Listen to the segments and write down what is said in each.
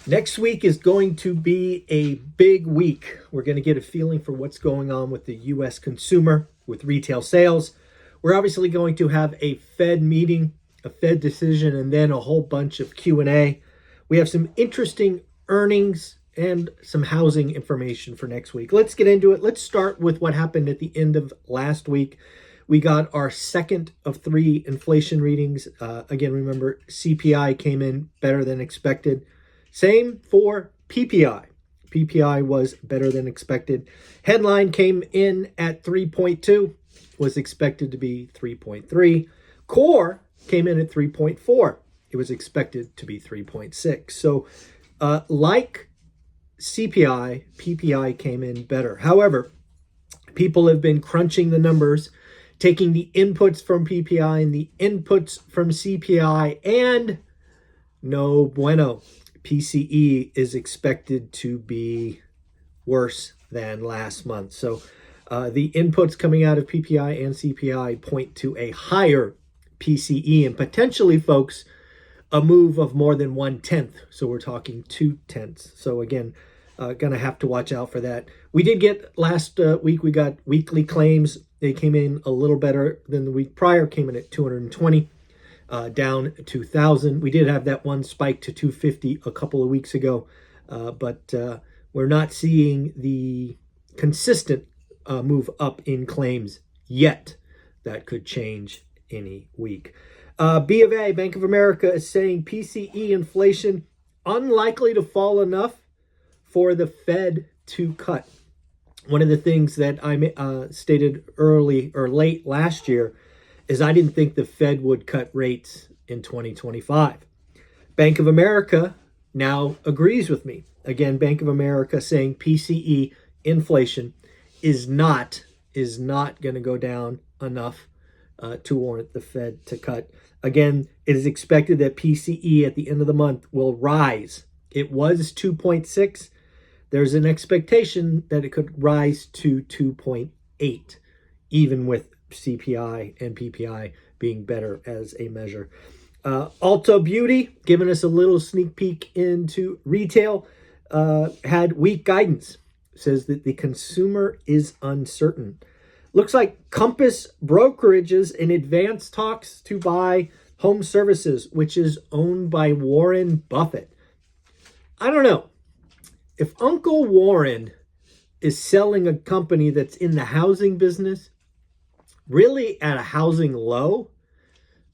Next week is going to be a big week. We're going to get a feeling for what's going on with the U.S. consumer, with retail sales. We're obviously going to have a Fed meeting, a Fed decision, and then a whole bunch of Q&A. We have some interesting earnings and some housing information for next week. Let's get into it. Let's start with what happened at the end of last week. We got our second of three inflation readings. Again, remember, CPI came in better than expected. Same for PPI. PPI was better than expected. Headline came in at 3.2, was expected to be 3.3. Core came in at 3.4. It was expected to be 3.6. So like CPI, PPI came in better. However, people have been crunching the numbers, taking the inputs from PPI and the inputs from CPI, and no bueno. PCE is expected to be worse than last month. So the inputs coming out of PPI and CPI point to a higher PCE and potentially, folks, a move of more than 1/10. So we're talking 2/10. So again, going to have to watch out for that. We did get last week, we got weekly claims. They came in a little better than the week prior, came in at 220. Down 2,000. We did have that one spike to 250 a couple of weeks ago, but we're not seeing the consistent move up in claims yet. That could change any week. B of A, Bank of America, is saying PCE inflation unlikely to fall enough for the Fed to cut. One of the things that I stated early or late last year is I didn't think the Fed would cut rates in 2025. Bank of America now agrees with me. Again, Bank of America saying PCE inflation is not going to go down enough to warrant the Fed to cut. Again, it is expected that PCE at the end of the month will rise. It was 2.6. There's an expectation that it could rise to 2.8, even with CPI and PPI being better as a measure. Ulta Beauty, giving us a little sneak peek into retail, had weak guidance. Says that the consumer is uncertain. Looks like Compass Brokerages in advanced talks to buy Home Services, which is owned by Warren Buffett. I don't know. If Uncle Warren is selling a company that's in the housing business, really at a housing low,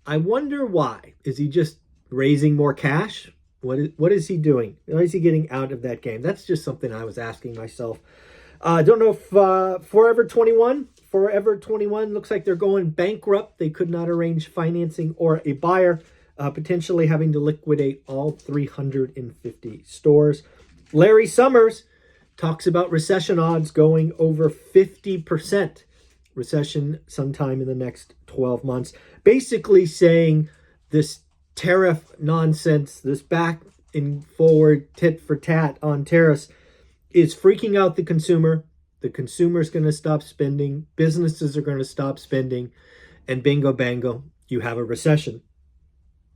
I wonder why. Is he just raising more cash? What is he doing? Why is he getting out of that game? That's just something I was asking myself. I don't know if Forever 21 looks like they're going bankrupt. They could not arrange financing or a buyer, potentially having to liquidate all 350 stores. Larry Summers talks about recession odds going over 50%. Recession sometime in the next 12 months. Basically saying this tariff nonsense, this back and forward tit for tat on tariffs is freaking out the consumer. The consumer's going to stop spending. Businesses are going to stop spending. And bingo bango, you have a recession.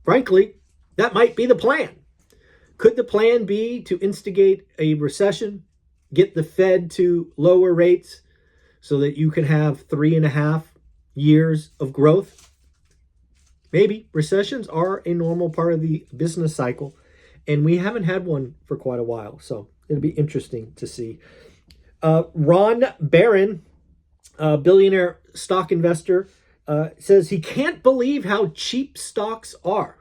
Frankly, that might be the plan. Could the plan be to instigate a recession, get the Fed to lower rates, so that you can have 3.5 years of growth? Maybe. Recessions are a normal part of the business cycle, and we haven't had one for quite a while, so it'll be interesting to see. Ron Barron, billionaire stock investor, says he can't believe how cheap stocks are.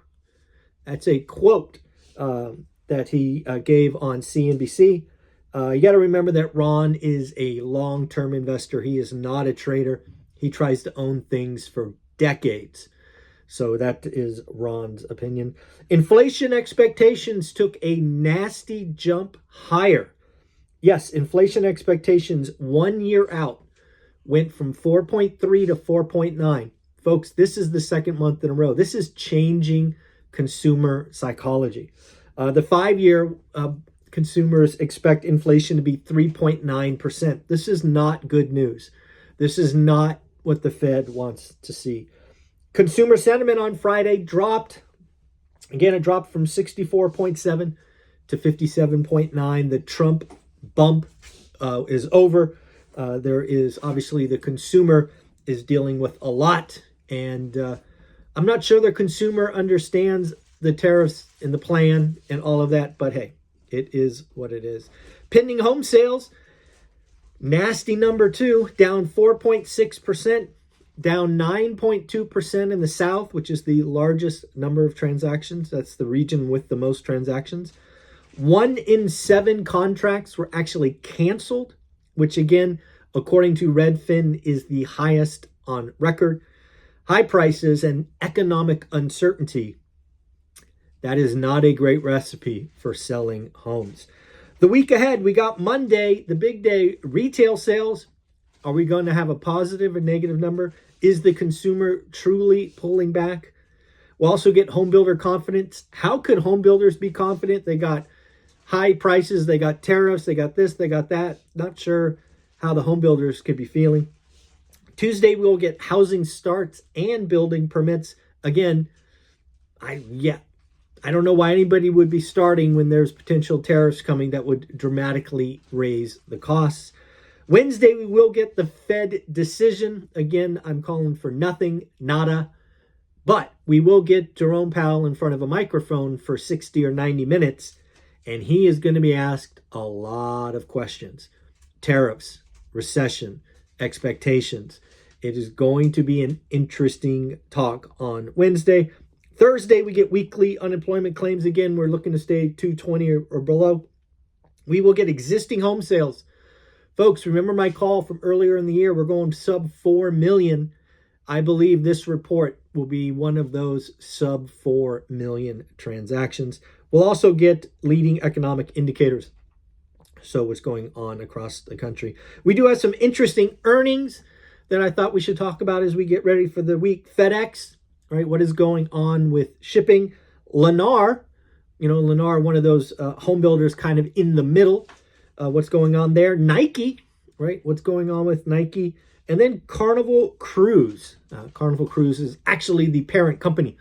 That's a quote that he gave on CNBC. You got to remember that Ron is a long-term investor. He is not a trader. He tries to own things for decades. So that is Ron's opinion. Inflation expectations took a nasty jump higher. Yes, inflation expectations 1 year out went from 4.3 to 4.9. Folks, this is the second month in a row. This is changing consumer psychology. The 5-year consumers expect inflation to be 3.9%. This is not good news. This is not what the Fed wants to see. Consumer sentiment on Friday dropped. Again, it dropped from 64.7 to 57.9. The Trump bump is over. There is obviously the consumer is dealing with a lot, and I'm not sure the consumer understands the tariffs and the plan and all of that, but hey, it is what it is. Pending home sales, nasty number 2, down 4.6%, down 9.2% in the South, which is the largest number of transactions. That's the region with the most transactions. 1 in 7 contracts were actually canceled, which again, according to Redfin, is the highest on record. High prices and economic uncertainty. That is not a great recipe for selling homes. The week ahead, we got Monday, the big day, retail sales. Are we going to have a positive or negative number? Is the consumer truly pulling back? We'll also get home builder confidence. How could home builders be confident? They got high prices, they got tariffs, they got this, they got that. Not sure how the home builders could be feeling. Tuesday, we'll get housing starts and building permits. Again, I don't know why anybody would be starting when there's potential tariffs coming that would dramatically raise the costs. Wednesday, we will get the Fed decision. Again, I'm calling for nothing, nada. But we will get Jerome Powell in front of a microphone for 60 or 90 minutes, and he is going to be asked a lot of questions. Tariffs, recession, expectations. It is going to be an interesting talk on Wednesday. Thursday, we get weekly unemployment claims. Again, we're looking to stay 220 or below. We will get existing home sales. Folks, remember my call from earlier in the year? We're going sub 4 million. I believe this report will be one of those sub 4 million transactions. We'll also get leading economic indicators. So what's going on across the country. We do have some interesting earnings that I thought we should talk about as we get ready for the week. FedEx, right? What is going on with shipping? Lennar, Lennar, one of those home builders kind of in the middle. What's going on there? Nike, right? What's going on with Nike? And then Carnival Cruise. Carnival Cruise is actually the parent company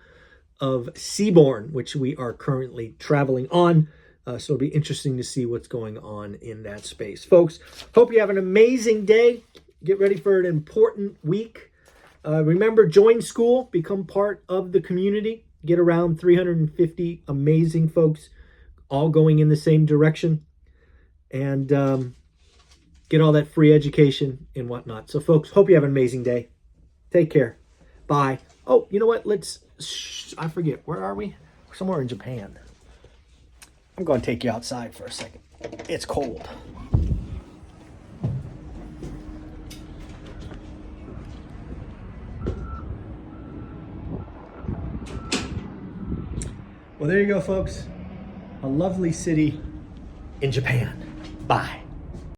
of Seabourn, which we are currently traveling on. So it'll be interesting to see what's going on in that space. Folks, hope you have an amazing day. Get ready for an important week. Remember, join school, become part of the community. Get around 350 amazing folks all going in the same direction. And get all that free education and whatnot. So, folks, hope you have an amazing day. Take care. Bye. Oh, you know what? I forget. Where are we? Somewhere in Japan. I'm going to take you outside for a second. It's cold. Well, there you go, folks. A lovely city in Japan. Bye.